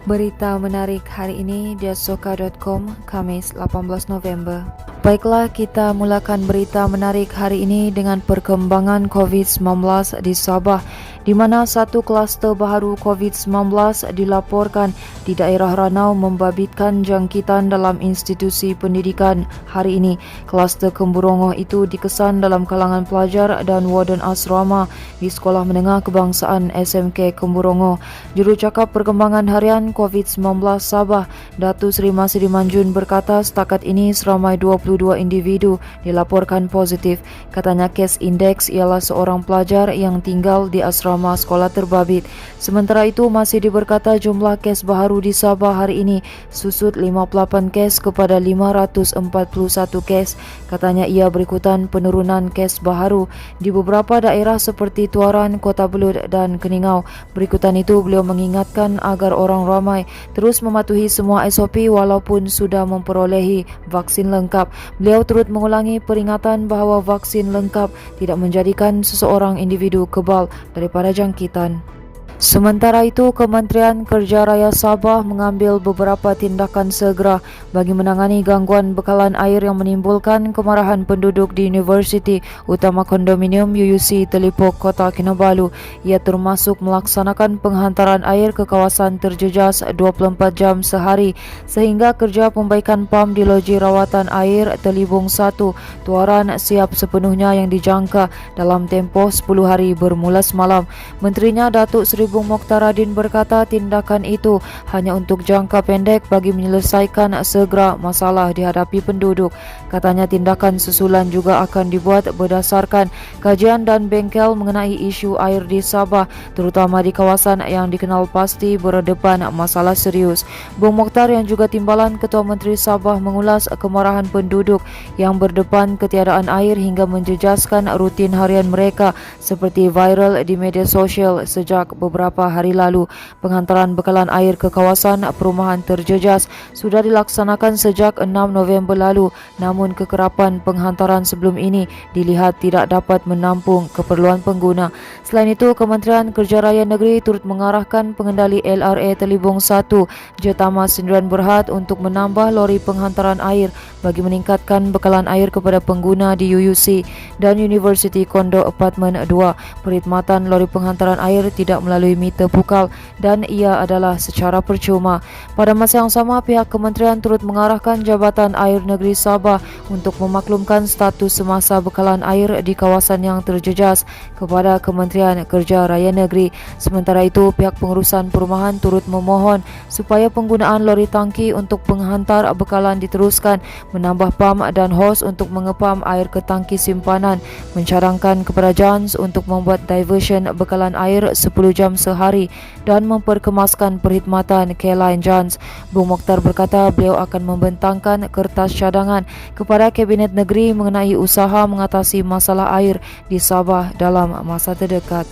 Berita menarik hari ini di asoka.com, Kamis 18 November. Baiklah, kita mulakan berita menarik hari ini dengan perkembangan COVID-19 di Sabah, di mana satu kluster baharu COVID-19 dilaporkan di daerah Ranau membabitkan jangkitan dalam institusi pendidikan hari ini. Kluster Kemburongo itu dikesan dalam kalangan pelajar dan warden asrama di Sekolah Menengah Kebangsaan SMK Kemburongo. Jurucakap Perkembangan Harian COVID-19 Sabah, Datuk Seri Masri Manjun berkata setakat ini seramai 22 individu dilaporkan positif. Katanya kes indeks ialah seorang pelajar yang tinggal di asrama sekolah terbabit. Sementara itu masih diberkata jumlah kes baharu di Sabah hari ini susut 58 kes kepada 541 kes. Katanya ia berikutan penurunan kes baharu di beberapa daerah seperti Tuaran, Kota Belud dan Keningau. Berikutan itu beliau mengingatkan agar orang ramai terus mematuhi semua SOP walaupun sudah memperolehi vaksin lengkap. Beliau turut mengulangi peringatan bahawa vaksin lengkap tidak menjadikan seseorang individu kebal daripada jangkitan. Sementara itu, Kementerian Kerja Raya Sabah mengambil beberapa tindakan segera bagi menangani gangguan bekalan air yang menimbulkan kemarahan penduduk di Universiti Utama Kondominium UUC Telipok, Kota Kinabalu. Ia termasuk melaksanakan penghantaran air ke kawasan terjejas 24 jam sehari sehingga kerja pembaikan pam di loji rawatan air Telibung 1 Tuaran siap sepenuhnya yang dijangka dalam tempoh 10 hari bermula semalam. Menterinya Datuk Seri Bung Mokhtaradin berkata tindakan itu hanya untuk jangka pendek bagi menyelesaikan segera masalah dihadapi penduduk. Katanya tindakan susulan juga akan dibuat berdasarkan kajian dan bengkel mengenai isu air di Sabah, terutama di kawasan yang dikenal pasti berdepan masalah serius. Bung Mokhtar yang juga timbalan Ketua Menteri Sabah mengulas kemarahan penduduk yang berdepan ketiadaan air hingga menjejaskan rutin harian mereka seperti viral di media sosial sejak beberapa hari lalu. Penghantaran bekalan air ke kawasan perumahan terjejas sudah dilaksanakan sejak 6 November lalu, namun kekerapan penghantaran sebelum ini dilihat tidak dapat menampung keperluan pengguna. Selain itu, Kementerian Kerja Raya Negeri turut mengarahkan pengendali LRA Telibung 1 Jetama Sendirian Berhad untuk menambah lori penghantaran air bagi meningkatkan bekalan air kepada pengguna di UUC dan Universiti Kondo Apartmen 2. Perkhidmatan lori penghantaran air tidak melalui meter pukal dan ia adalah secara percuma. Pada masa yang sama, pihak kementerian turut mengarahkan Jabatan Air Negeri Sabah untuk memaklumkan status semasa bekalan air di kawasan yang terjejas kepada Kementerian Kerja Raya Negeri. Sementara itu, pihak pengurusan perumahan turut memohon supaya penggunaan lori tangki untuk penghantar bekalan diteruskan, menambah pam dan hos untuk mengepam air ke tangki simpanan, mencadangkan kepada JANS untuk membuat diversion bekalan air 10 jam sehari dan memperkemaskan perkhidmatan K-Line JANS. Bung Mokhtar berkata beliau akan membentangkan kertas cadangan kepada Kabinet Negeri mengenai usaha mengatasi masalah air di Sabah dalam masa terdekat.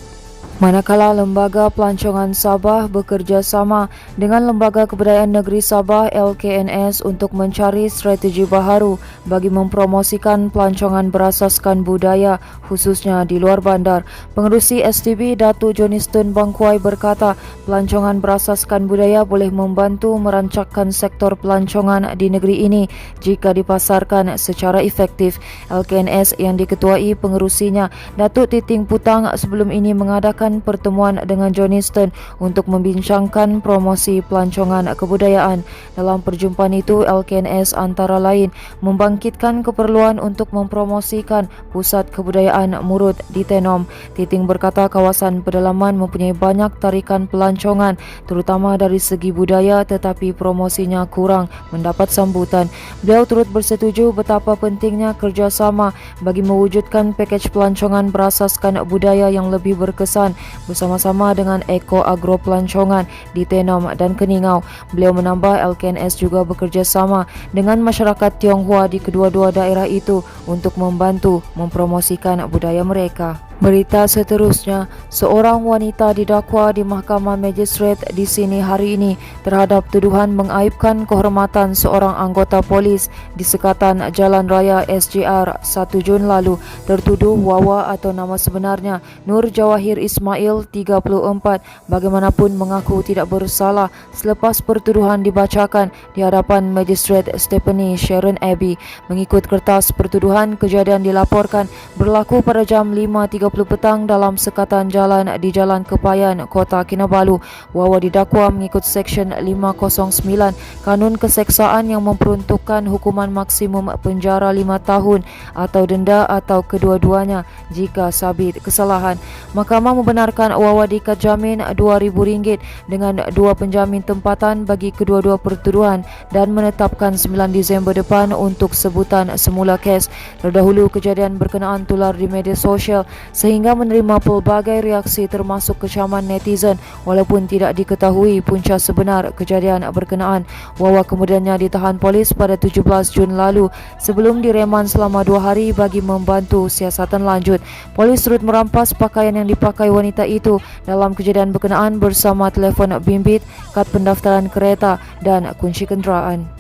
Manakala Lembaga Pelancongan Sabah bekerjasama dengan Lembaga Kebudayaan Negeri Sabah LKNS untuk mencari strategi baharu bagi mempromosikan pelancongan berasaskan budaya khususnya di luar bandar. Pengerusi STB Datuk Johnston Bangkuai berkata pelancongan berasaskan budaya boleh membantu merancangkan sektor pelancongan di negeri ini jika dipasarkan secara efektif. LKNS yang diketuai pengerusinya Datuk Titing Putang sebelum ini mengadakan pertemuan dengan Johnston untuk membincangkan promosi pelancongan kebudayaan. Dalam perjumpaan itu, LKNS antara lain membangkitkan keperluan untuk mempromosikan pusat kebudayaan Murut di Tenom. Titing berkata kawasan pedalaman mempunyai banyak tarikan pelancongan terutama dari segi budaya, tetapi promosinya kurang mendapat sambutan. Beliau turut bersetuju betapa pentingnya kerjasama bagi mewujudkan pakej pelancongan berasaskan budaya yang lebih berkesan bersama-sama dengan Eko Agro Pelancongan di Tenom dan Keningau. Beliau menambah LKNS juga bekerjasama dengan masyarakat Tionghoa di kedua-dua daerah itu untuk membantu mempromosikan budaya mereka. Berita seterusnya, seorang wanita didakwa di Mahkamah Magistrate di sini hari ini terhadap tuduhan mengaibkan kehormatan seorang anggota polis di sekatan Jalan Raya SJR 1 Jun lalu. Tertuduh Wawa atau nama sebenarnya Nur Jawahir Ismail, 34, bagaimanapun mengaku tidak bersalah selepas pertuduhan dibacakan di hadapan Magistrate Stephanie Sharon Abbey. Mengikut kertas pertuduhan, kejadian dilaporkan berlaku pada jam 5.30 petang dalam sekatan jalan di Jalan Kepayan, Kota Kinabalu. Wawa didakwa mengikut Seksyen 509 Kanun Keseksaan yang memperuntukkan hukuman maksimum penjara 5 tahun atau denda atau kedua-duanya jika sabit kesalahan. Mahkamah membenarkan Wawa diikat jamin RM2,000 dengan 2 penjamin tempatan bagi kedua-dua pertuduhan dan menetapkan 9 Disember depan untuk sebutan semula kes. Terdahulu kejadian berkenaan tular di media sosial sehingga menerima pelbagai reaksi termasuk kecaman netizen walaupun tidak diketahui punca sebenar kejadian berkenaan. Wawa kemudiannya ditahan polis pada 17 Jun lalu sebelum direman selama 2 hari bagi membantu siasatan lanjut. Polis turut merampas pakaian yang dipakai wanita itu dalam kejadian berkenaan bersama telefon bimbit, kad pendaftaran kereta dan kunci kenderaan.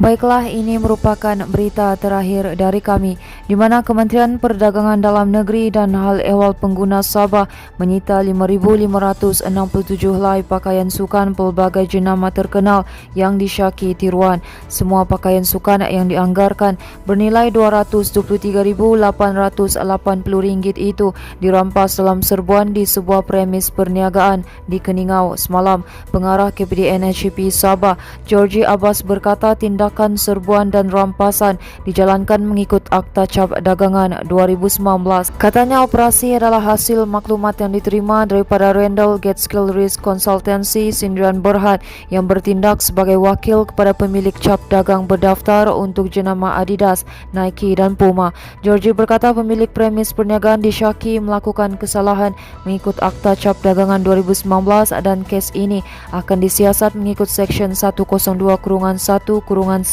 Baiklah, ini merupakan berita terakhir dari kami, di mana Kementerian Perdagangan Dalam Negeri dan Hal Ehwal Pengguna Sabah menyita 5,567 helai pakaian sukan pelbagai jenama terkenal yang disyaki tiruan. Semua pakaian sukan yang dianggarkan bernilai RM273,880 itu dirampas dalam serbuan di sebuah premis perniagaan di Keningau semalam. Pengarah KPDN HEP Sabah, Georgie Abbas, berkata tindakan serbuan dan rampasan dijalankan mengikut Akta Cap Dagangan 2019. Katanya operasi adalah hasil maklumat yang diterima daripada Randall Gateskill Risk Consultancy Sindrian Berhad yang bertindak sebagai wakil kepada pemilik cap dagang berdaftar untuk jenama Adidas, Nike dan Puma. Georgie berkata pemilik premis perniagaan disyaki melakukan kesalahan mengikut Akta Cap Dagangan 2019 dan kes ini akan disiasat mengikut Seksyen 102/1/C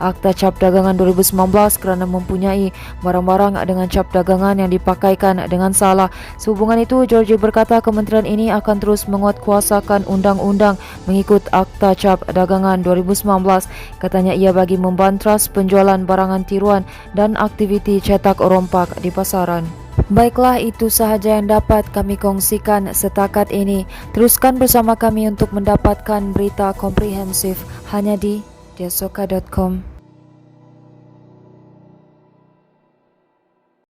Akta Cap Dagangan 2019 kerana mempunyai barang-barang dengan cap dagangan yang dipakaikan dengan salah. Sehubungan itu, Georgie berkata kementerian ini akan terus menguatkuasakan undang-undang mengikut Akta Cap Dagangan 2019. Katanya ia bagi membantras penjualan barangan tiruan dan aktiviti cetak rompak di pasaran. Baiklah, itu sahaja yang dapat kami kongsikan setakat ini. Teruskan bersama kami untuk mendapatkan berita komprehensif hanya di diasoka.com.